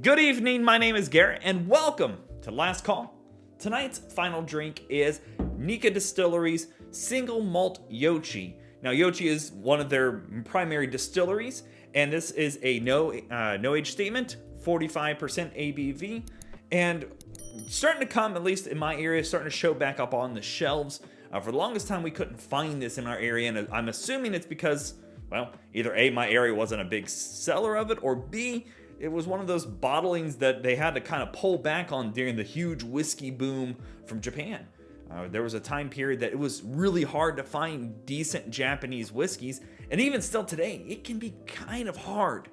Good evening, my name is Garrett, and welcome to Last Call. Tonight's final drink is Nikka Distillery's Single Malt Yoichi. Now, Yoichi is one of their primary distilleries, and this is a no age statement, 45% ABV, and starting to come, at least in my area, starting to show back up on the shelves. For the longest time, we couldn't find this in our area, and I'm assuming it's because, well, either A, my area wasn't a big seller of it, or B, it was one of those bottlings that they had to kind of pull back on during the huge whiskey boom from Japan. There was a time period that it was really hard to find decent Japanese whiskeys, and even still today, it can be kind of hard.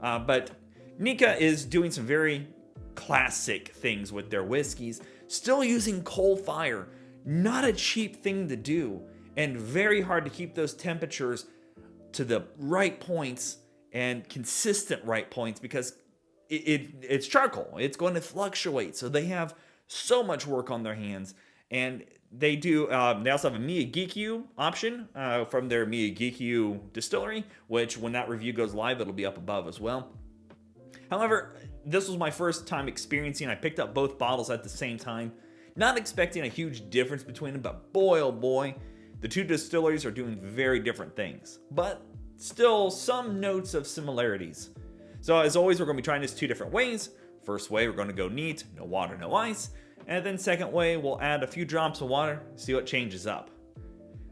But Nikka is doing some very classic things with their whiskeys, still using coal fire. Not a cheap thing to do, and very hard to keep those temperatures to the right points and consistent right points because it's charcoal. It's going to fluctuate. So they have so much work on their hands. And they do. They also have a Miyagikyu option from their Miyagikyu distillery, which when that review goes live, it'll be up above as well. However, this was my first time experiencing. I picked up both bottles at the same time, not expecting a huge difference between them, but boy, oh boy, the two distilleries are doing very different things. But still some notes of similarities. So as always, we're going to be trying this two different ways. First way, we're going to go neat, no water, no ice. And then second way, we'll add a few drops of water, see what changes up.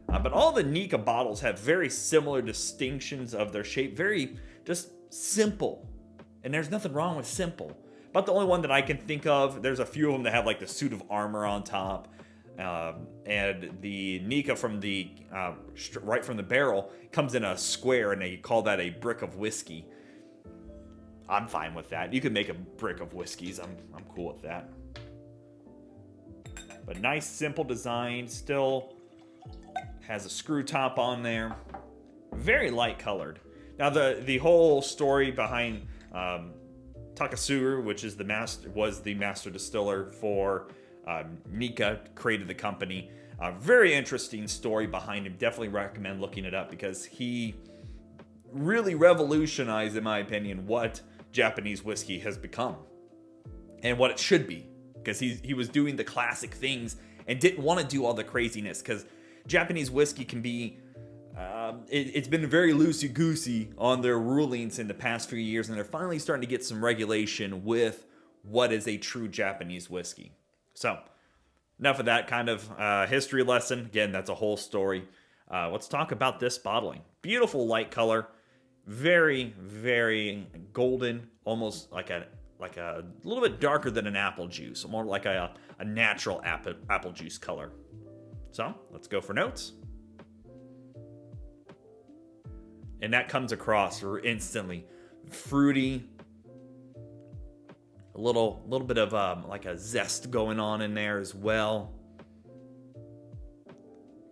But all the Nikka bottles have very similar distinctions of their shape, very just simple. And there's nothing wrong with simple. But the only one that I can think of, there's a few of them that have like the suit of armor on top. And the Nikka from the right from the barrel comes in a square, and they call that a brick of whiskey. I'm fine with that. You can make a brick of whiskeys. I'm cool with that. But nice, simple design. Still has a screw top on there. Very light colored. Now the whole story behind Takasuru, which is was the master distiller for Nikka, created the company. Very interesting story behind him. Definitely recommend looking it up because he really revolutionized, in my opinion, what Japanese whiskey has become and what it should be. Because he was doing the classic things and didn't want to do all the craziness. Because Japanese whiskey can be, it's been very loosey-goosey on their rulings in the past few years, and they're finally starting to get some regulation with what is a true Japanese whiskey. So, enough of that kind of history lesson. Again, that's a whole story. Let's talk about this bottling. Beautiful light color. Very, very golden. Almost like a little bit darker than an apple juice. More like a natural apple juice color. So, let's go for notes. And that comes across instantly. Fruity. A little bit of like a zest going on in there as well.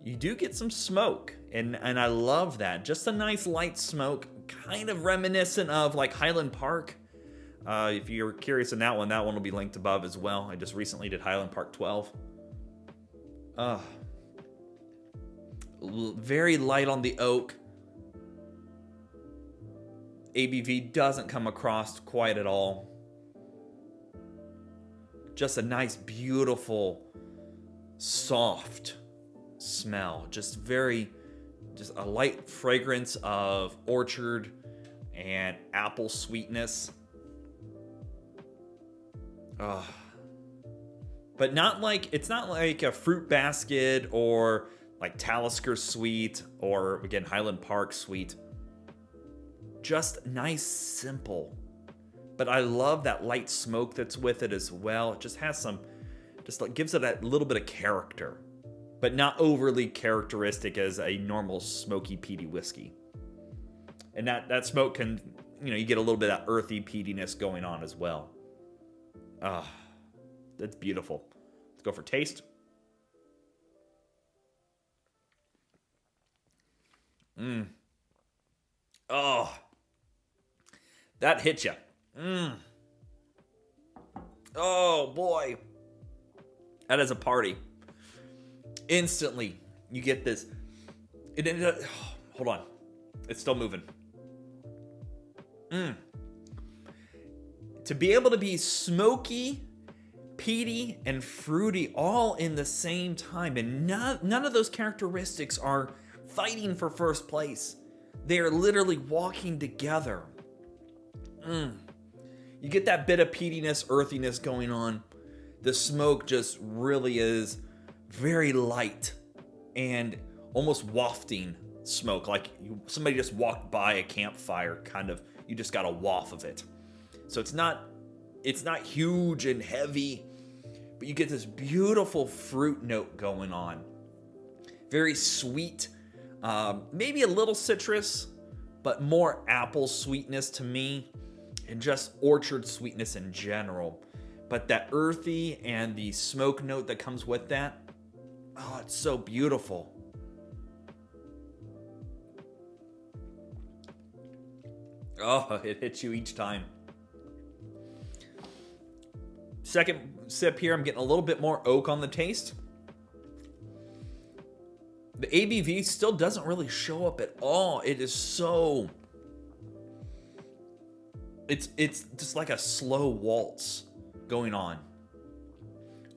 You do get some smoke, and I love that. Just a nice light smoke, kind of reminiscent of like Highland Park. If you're curious on that one will be linked above as well. I just recently did Highland Park 12. Very light on the oak. ABV doesn't come across quite at all. Just a nice, beautiful, soft smell. Just a light fragrance of orchard and apple sweetness. But it's not like a fruit basket or like Talisker sweet or, again, Highland Park sweet. Just nice, simple. But I love that light smoke that's with it as well. It just has gives it a little bit of character, but not overly characteristic as a normal smoky, peaty whiskey. And that smoke can, you get a little bit of that earthy peatiness going on as well. That's beautiful. Let's go for taste. Oh, that hits you. Oh boy, that is a party. Instantly, you get this. Hold on, it's still moving. to be able to be smoky, peaty, and fruity all in the same time, and none of those characteristics are fighting for first place. They are literally walking together. You get that bit of peatiness, earthiness going on. The smoke just really is very light and almost wafting smoke, like somebody just walked by a campfire, kind of. You just got a waft of it. So it's not huge and heavy, but you get this beautiful fruit note going on. Very sweet, maybe a little citrus, but more apple sweetness to me, and just orchard sweetness in general. But that earthy and the smoke note that comes with that, oh, it's so beautiful. Oh, it hits you each time. Second sip here, I'm getting a little bit more oak on the taste. The ABV still doesn't really show up at all. It is so... It's just like a slow waltz going on.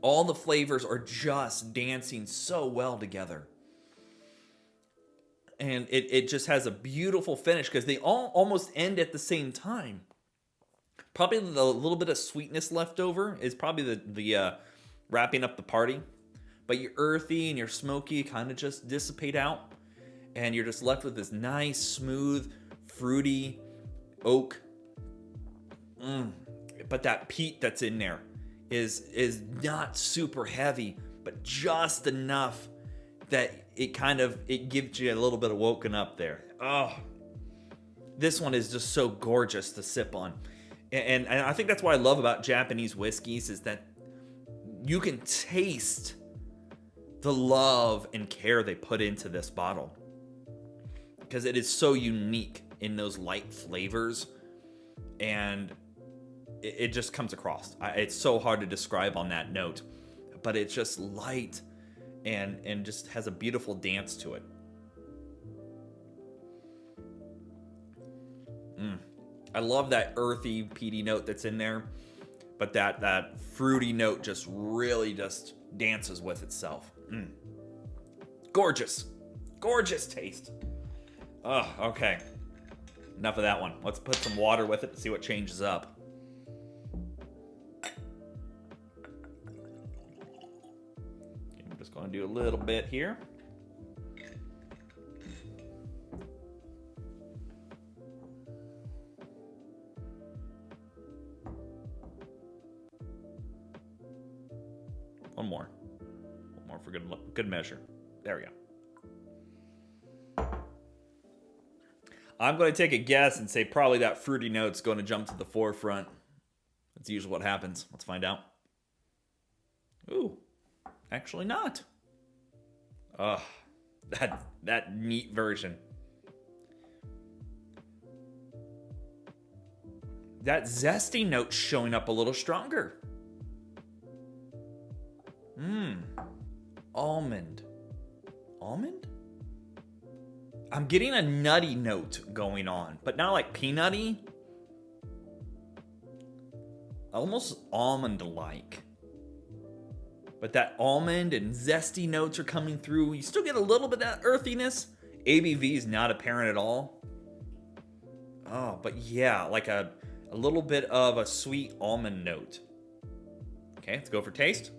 All the flavors are just dancing so well together. And it just has a beautiful finish because they all almost end at the same time. Probably the little bit of sweetness left over is probably the wrapping up the party. But your earthy and your smoky kind of just dissipate out. And you're just left with this nice, smooth, fruity oak. But that peat that's in there is not super heavy, but just enough that it gives you a little bit of woken up there. Oh, this one is just so gorgeous to sip on. And I think that's what I love about Japanese whiskeys is that you can taste the love and care they put into this bottle. Because it is so unique in those light flavors. And it just comes across. It's so hard to describe on that note. But it's just light and just has a beautiful dance to it. I love that earthy, peaty note that's in there. But that fruity note just really just dances with itself. Gorgeous. Gorgeous taste. Oh, okay. Enough of that one. Let's put some water with it to see what changes up. I'm just going to do a little bit here. One more for good measure. There we go. I'm going to take a guess and say probably that fruity note's going to jump to the forefront. That's usually what happens. Let's find out. Ooh, actually not. Ugh, that neat version. That zesty note's showing up a little stronger. Almond. Almond? I'm getting a nutty note going on, but not like peanutty. Almost almond-like. But that almond and zesty notes are coming through. You still get a little bit of that earthiness. ABV is not apparent at all. Oh, but yeah, like a little bit of a sweet almond note. Okay, let's go for taste.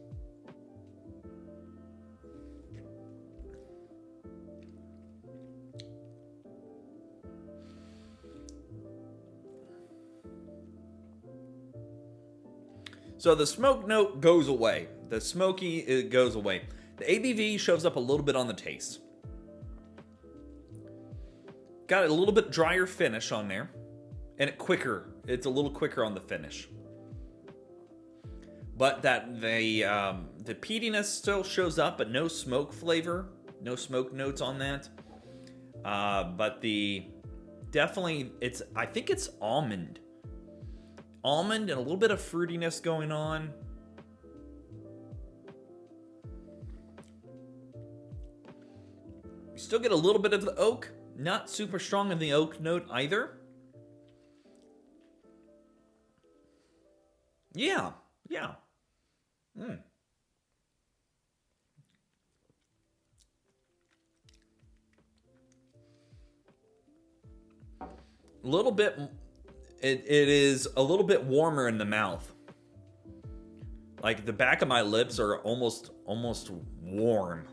So the smoke note goes away. The smoky, it goes away. The ABV shows up a little bit on the taste. Got a little bit drier finish on there. And it's a little quicker on the finish. But that the peatiness still shows up, but no smoke flavor. No smoke notes on that. But I think it's almond. Almond and a little bit of fruitiness going on. You still get a little bit of the oak. Not super strong in the oak note either. Yeah, yeah. Mm. A little bit, it is a little bit warmer in the mouth. Like the back of my lips are almost warm.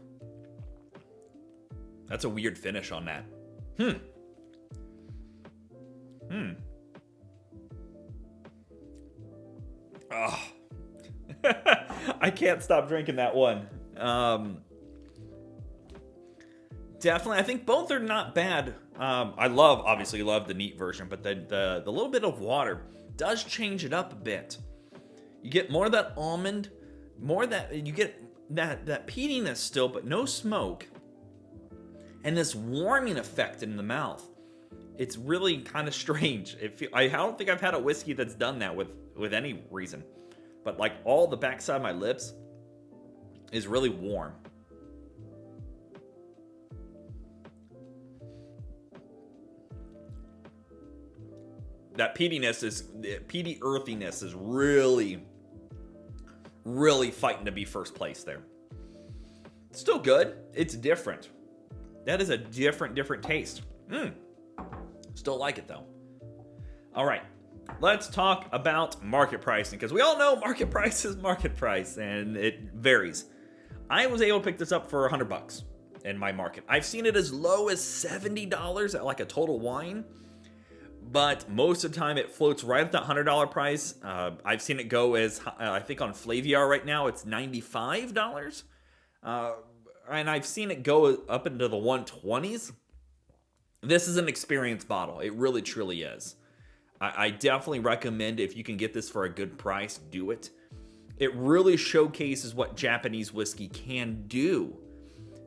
That's a weird finish on that. Oh. I can't stop drinking that one. Definitely, I think both are not bad. I obviously love the neat version, but the little bit of water does change it up a bit. You get more of that almond, more of that, you get that peatiness still, but no smoke. And this warming effect in the mouth. It's really kind of strange. I don't think I've had a whiskey that's done that with any reason. But like all the backside of my lips is really warm. That peaty earthiness is really fighting to be first place there. It's still good. It's different. That is a different taste. Still like it though. All right, let's talk about market pricing, because we all know market price is market price and it varies. I was able to pick this up for $100 in my market. I've seen it as low as $70 at like a Total Wine, but most of the time it floats right at that $100 price. I've seen it go as, I think on Flaviar right now, it's $95. And I've seen it go up into the 120s. This is an experience bottle. It really, truly is. I definitely recommend, if you can get this for a good price, do it. It really showcases what Japanese whiskey can do.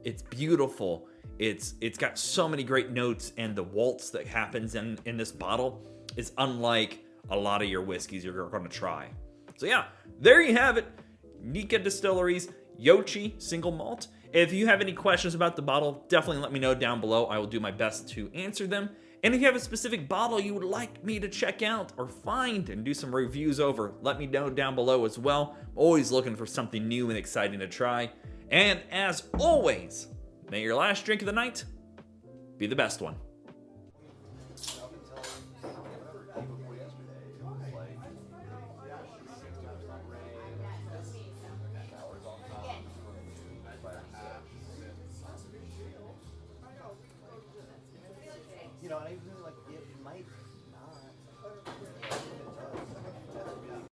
It's beautiful. It's got so many great notes, and the waltz that happens in this bottle is unlike a lot of your whiskeys you're going to try. So yeah, there you have it. Nikka Distilleries Yoichi Single Malt. If you have any questions about the bottle, definitely let me know down below. I will do my best to answer them. And if you have a specific bottle you would like me to check out or find and do some reviews over, let me know down below as well. I'm always looking for something new and exciting to try. And as always, may your last drink of the night be the best one. You know, and I really like it might